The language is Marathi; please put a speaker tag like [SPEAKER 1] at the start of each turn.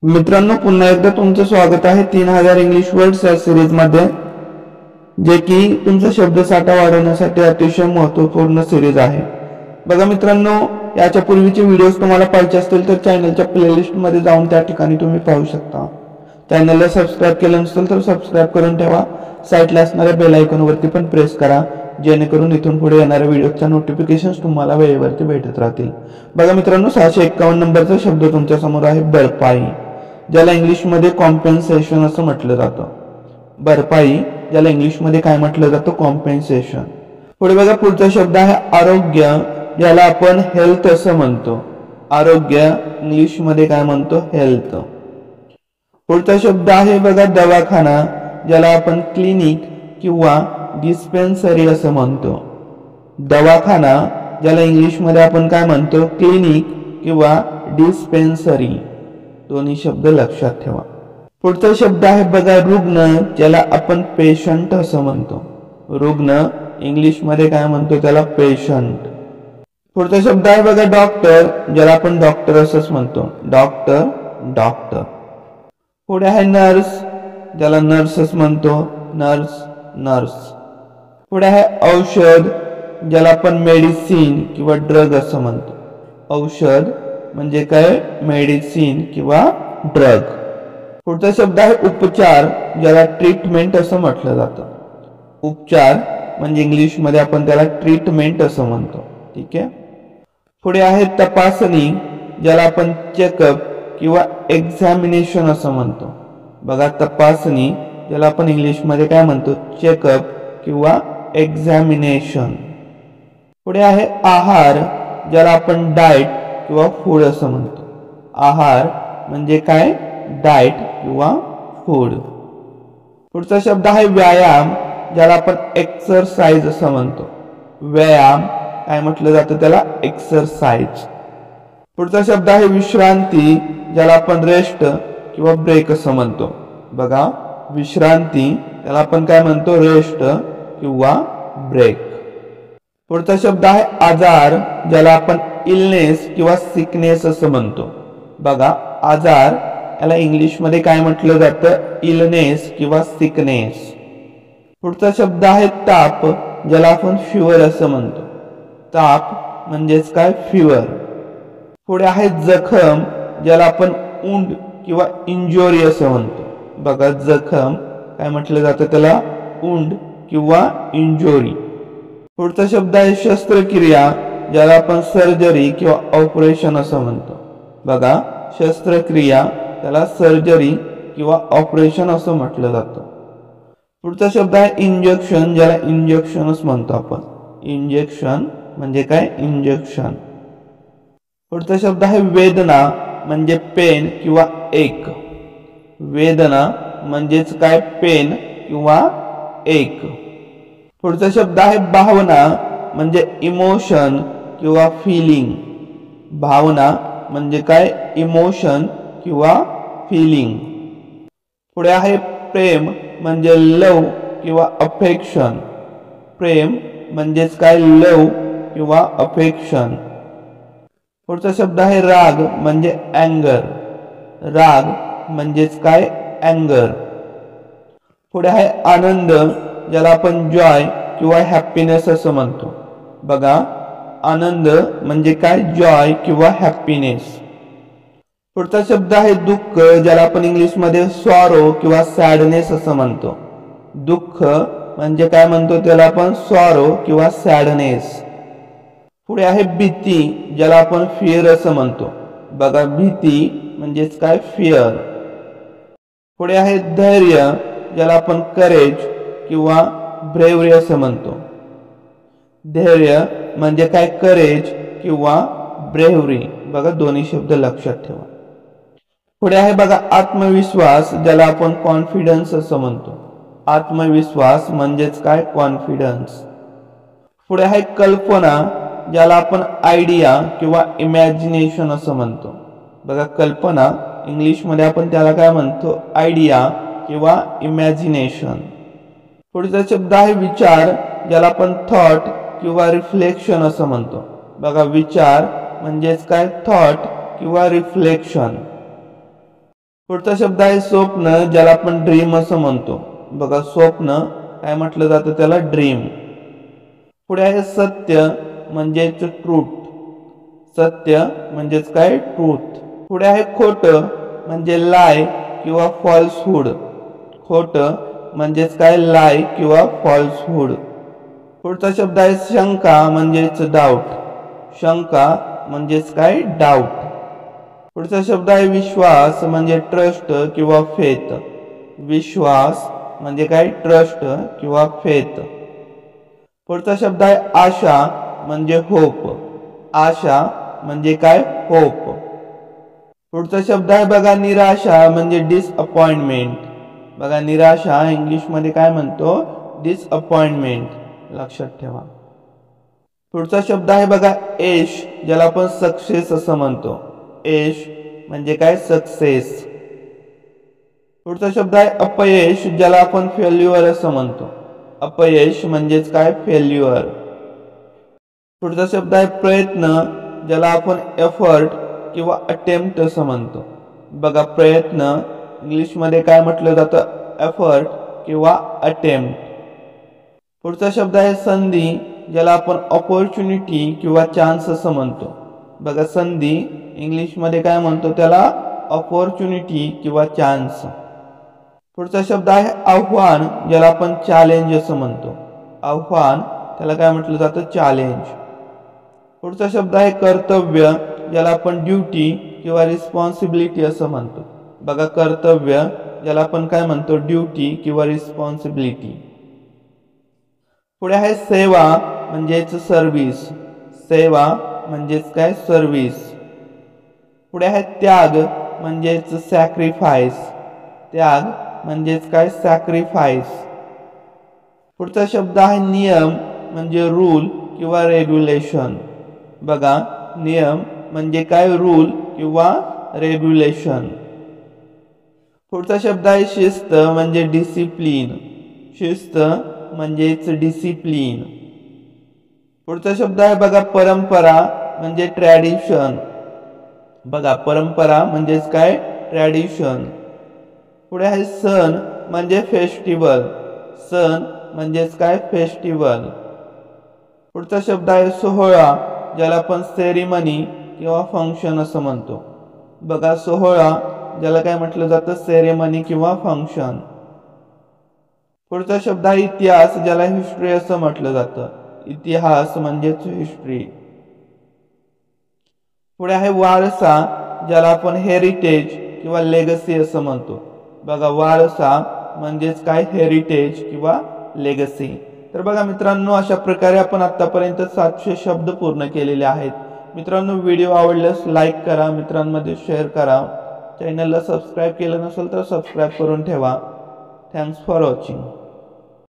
[SPEAKER 1] मित्रांनो, पुन्हा एकदा तुमचं स्वागत आहे 3000 इंग्लिश वर्ड्स या सिरीज मध्ये, जे की तुमचा शब्दसाठा वाढवण्यासाठी अतिशय महत्त्वपूर्ण सिरीज आहे। बघा मित्रांनो, याच्या पूर्वीचे व्हिडिओज तुम्हाला पाहायचे असतील तर चॅनलच्या प्लेलिस्ट मध्ये जाऊन त्या ठिकाणी तुम्ही पाहू शकता। चॅनलला सबस्क्राइब केलं नसेल तर सबस्क्राइब करून ठेवा। साइडला असणाऱ्या बेल आयकॉन वरती पण प्रेस करा, जेणेकरून इथून पुढे येणाऱ्या व्हिडिओच्या नोटिफिकेशन्स तुम्हाला वेळेवरती भेटत राहतील। बघा मित्रांनो, 651 नंबरचा शब्द तुमच्या समोर आहे भरपाई, ज्याला इंग्लिश मध्ये कॉम्पेन्सेशन असं म्हटलं जातं। भरपाई ज्याला इंग्लिश मध्ये काय म्हटलं जातं? कॉम्पेन्सेशन। पुढे बघा, पुढचा शब्द आहे आरोग्य, ज्याला आपण हेल्थ असं म्हणतो। आरोग्य इंग्लिश मध्ये काय म्हणतो? हेल्थ। पुढचा शब्द आहे बघा दवाखाना, ज्याला आपण क्लिनिक किंवा डिस्पेन्सरी असं म्हणतो। दवाखाना ज्याला इंग्लिश मध्ये आपण काय म्हणतो? क्लिनिक किंवा डिस्पेन्सरी। दोन्ही शब्द लक्षात ठेवा। पुढचा शब्द आहे बघा रुग्ण, ज्याला आपण पेशंट असं म्हणतो। रुग्ण इंग्लिश मध्ये काय म्हणतो? त्याला पेशंट। पुढचा शब्द आहे बघा डॉक्टर, ज्याला आपण डॉक्टर असंच म्हणतो। Doctor, doctor. पुढे आहे नर्स, ज्याला नर्सच म्हणतो। Nurse, nurse. पुढे आहे औषध, ज्याला आपण मेडिसिन किंवा ड्रग असं म्हणतो। औषध म्हणजे काय? मेडिसिन किंवा ड्रग। पुढचा शब्द आहे उपचार, ज्याला ट्रीटमेंट असं म्हटलं जातं। उपचार म्हणजे इंग्लिश मध्ये आपण त्याला ट्रीटमेंट असं म्हणतो। ठीक आहे। पुढे आहे तपासणी, ज्याला आपण चेकअप किंवा एक्झामिनेशन असं म्हणतो। बघा, तपासणी ज्याला आपण इंग्लिश मध्ये काय म्हणतो? चेकअप किंवा एक्झामिनेशन। पुढे आहे आहार, ज्याला आपण डाएट किंवा फूड असं म्हणतो। आहार म्हणजे काय? डाएट किंवा फूड। पुढचा शब्द आहे व्यायाम, ज्याला आपण एक्सरसाइज असं म्हणतो। व्यायाम काय म्हटलं जातं? त्याला एक्सरसाइज। पुढचा शब्द आहे विश्रांती, ज्याला आपण रेस्ट किंवा ब्रेक असं म्हणतो। बघा, विश्रांती त्याला आपण काय म्हणतो? रेस्ट किंवा ब्रेक। पुढचा शब्द आहे आजार, ज्याला आपण इलनेस किंवा सिकनेस असं म्हणतो। बघा, आजार याला इंग्लिश मध्ये काय म्हटलं जातं? इलनेस किंवा सिकनेस। पुढचा शब्द आहे ताप, ज्याला आपण फीवर असं म्हणतो। ताप म्हणजेच काय? फीवर। पुढे आहे जखम, ज्याला आपण वुंड किंवा इंजुरी असं म्हणतो। बघा, जखम काय म्हटलं जातं? त्याला वुंड किंवा इंजुरी। पुढचा शब्द आहे शस्त्रक्रिया, ज्याला आपण सर्जरी किंवा ऑपरेशन असं म्हणतो। बघा, शस्त्रक्रिया त्याला सर्जरी किंवा ऑपरेशन असं म्हटलं जातं। पुढचा शब्द आहे इंजेक्शन, ज्याला इंजेक्शनच म्हणतो आपण। इंजेक्शन म्हणजे काय? इंजेक्शन। पुढचा शब्द आहे वेदना, म्हणजे पेन किंवा एक। वेदना म्हणजेच काय? पेन किंवा एक। पुढचा शब्द आहे भावना, म्हणजे इमोशन किंवा फीलिंग। भावना म्हणजे काय? इमोशन किंवा फीलिंग। पुढे आहे प्रेम, म्हणजे लव किंवा अफेक्शन। प्रेम म्हणजेच काय? लव किंवा अफेक्शन। पुढचा शब्द आहे राग, म्हणजे अँगर। राग म्हणजेच काय? अँगर। पुढे आहे आनंद, ज्याला आपण जॉय किंवा हॅपीनेस असं म्हणतो। बघा, आनंद म्हणजे काय? जॉय किंवा हॅपीनेस। पुढचा शब्द आहे दुःख, ज्याला आपण इंग्लिश मध्ये सॉरो किंवा सॅडनेस असं म्हणतो। दुःख म्हणजे काय म्हणतो? त्याला आपण सॉरो किंवा सॅडनेस। पुढे आहे भीती, ज्याला आपण फिअर असं म्हणतो। बघा, भीती म्हणजेच काय? फिअर। पुढे आहे धैर्य, ज्याला आपण करेज किंवा ब्रेवरी असं म्हणतो। धैर्य म्हणजे काय? करेज किंवा ब्रेवरी। बघा, दोन्ही शब्द लक्षात ठेवा। पुढे आहे बघा आत्मविश्वास, ज्याला आपण कॉन्फिडन्स असं म्हणतो। आत्मविश्वास म्हणजेच काय? कॉन्फिडन्स। पुढे आहे कल्पना, ज्याला आपण आयडिया किंवा इमॅजिनेशन असं म्हणतो। बघा, कल्पना इंग्लिश मध्ये आपण त्याला काय म्हणतो? आयडिया किंवा इमॅजिनेशन। पुढचा शब्द आहे विचार, ज्याला आपण थॉट किंवा रिफ्लेक्शन असं म्हणतो। बघा, विचार म्हणजेच काय? थॉट किंवा रिफ्लेक्शन। पुढचा शब्द आहे स्वप्न, ज्याला आपण ड्रीम असं म्हणतो. बघा स्वप्न काय म्हटलं जातं त्याला, ड्रीम. पुढे आहे सत्य म्हणजेच ट्रूथ. सत्य म्हणजेच काय, ट्रूथ. पुढे आहे खोट म्हणजे लाय किंवा फॉल्सहुड. खोट म्हणजेच काय, लाय किंवा फॉल्सहुड. पुढचा शब्द आहे शंका म्हणजेच डाऊट. शंका म्हणजेच काय, डाऊट. पुढचा शब्द आहे विश्वास म्हणजे ट्रस्ट किंवा फेथ. विश्वास म्हणजे काय, ट्रस्ट किंवा फेथ. पुढचा शब्द आहे आशा म्हणजे होप. आशा म्हणजे काय, होप. पुढचा शब्द आहे बघा निराशा म्हणजे डिसअपॉइंटमेंट. बघा निराशा इंग्लिश मध्ये काय म्हणतो, डिसअपॉइंटमेंट. लक्षात ठेवा. पुढचा शब्द आहे बघा यश, ज्याला आपण सक्सेस असं म्हणतो. यश म्हणजे काय, सक्सेस. पुढचा शब्द आहे अपयश, ज्याला आपण फेल्युअर असं म्हणतो. अपयश म्हणजेच काय, फेल्युअर. पुढचा शब्द आहे प्रयत्न, ज्याला आपण एफर्ट किंवा अटेम्प्ट असं म्हणतो. बघा प्रयत्न इंग्लिश मध्ये काय म्हटलं जातं, एफर्ट किंवा अटेम्प्ट. पुढचा शब्द आहे संधी, ज्याला आपण ऑपॉर्च्युनिटी किंवा चान्स असं म्हणतो. बघा संधी इंग्लिश मध्ये काय म्हणतो त्याला, ऑपॉर्च्युनिटी किंवा चान्स. पुढचा शब्द आहे आव्हान, ज्याला आपण चॅलेंज असं म्हणतो. आव्हान त्याला काय म्हटलं जातं, चॅलेंज. पुढचा शब्द आहे कर्तव्य, ज्याला आपण ड्युटी किंवा रिस्पॉन्सिबिलिटी असं म्हणतो. बघा कर्तव्य ज्याला आपण काय म्हणतो, ड्युटी किंवा रिस्पॉन्सिबिलिटी. पुढे आहे सेवा म्हणजेच सर्व्हिस. सेवा म्हणजेच काय, सर्व्हिस. पुढे आहे त्याग म्हणजेच सॅक्रिफाइस. त्याग म्हणजेच काय, सॅक्रिफाइस. पुढचा शब्द आहे नियम म्हणजे रूल किंवा रेग्युलेशन. बघा नियम म्हणजे काय, रूल किंवा रेग्युलेशन. पुढचा शब्द आहे शिस्त म्हणजे डिसिप्लिन. शिस्त म्हणजेच डिसिप्लिन. पुढचा शब्द आहे बघा परंपरा म्हणजे ट्रॅडिशन. बघा परंपरा म्हणजेच काय, ट्रॅडिशन. पुढे आहे सण म्हणजे फेस्टिवल. सण म्हणजेच काय, फेस्टिवल. पुढचा शब्द आहे सोहळा, ज्याला आपण सेरिमनी किंवा फंक्शन असं म्हणतो. बघा सोहळा ज्याला काय म्हटलं जातं, सेरेमनी किंवा फंक्शन. पुढचा शब्द आहे इतिहास, ज्याला हिस्ट्री असं म्हटलं जातं. इतिहास म्हणजेच हिस्ट्री. पुढे आहे वारसा, ज्याला आपण हेरिटेज किंवा लेगसी असं म्हणतो. बघा वारसा म्हणजेच काय, हेरिटेज किंवा लेगसी. तर बघा मित्रांनो, अशा प्रकारे आपण आतापर्यंत 700 शब्द पूर्ण केलेले आहेत. मित्रांनो व्हिडिओ आवडल्यास लाईक करा, मित्रांमध्ये शेअर करा. चॅनलला सबस्क्राईब केलं नसेल तर सबस्क्राईब करून ठेवा. Thanks for watching.